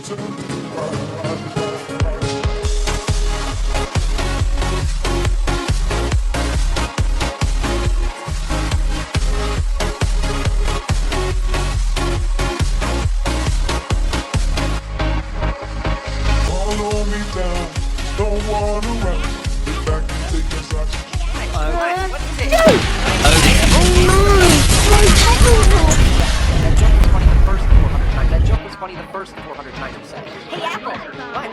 Follow me down, don't wanna run. Get back and take a shot. That joke was funny the first 400 times you said it. Hey, Apple! What?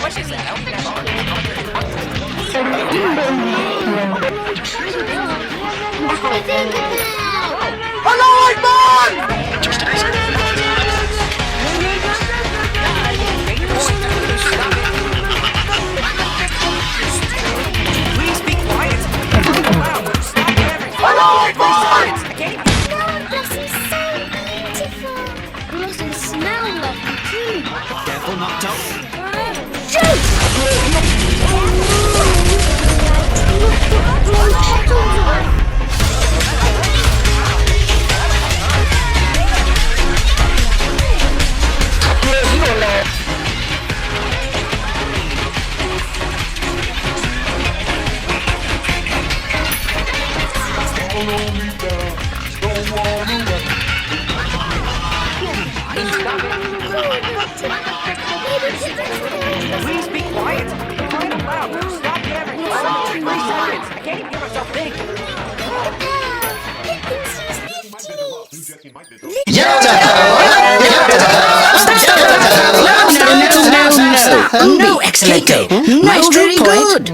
What is that? I don't think Please be quiet! Stop everything! Doesn't smell lovely too. Careful, Nocto. Follow me down, don't wanna run. Please be quiet! Crying out loud! Stop everything! 3 seconds! I can't even hear myself think! No, excellent. Maestro, very good.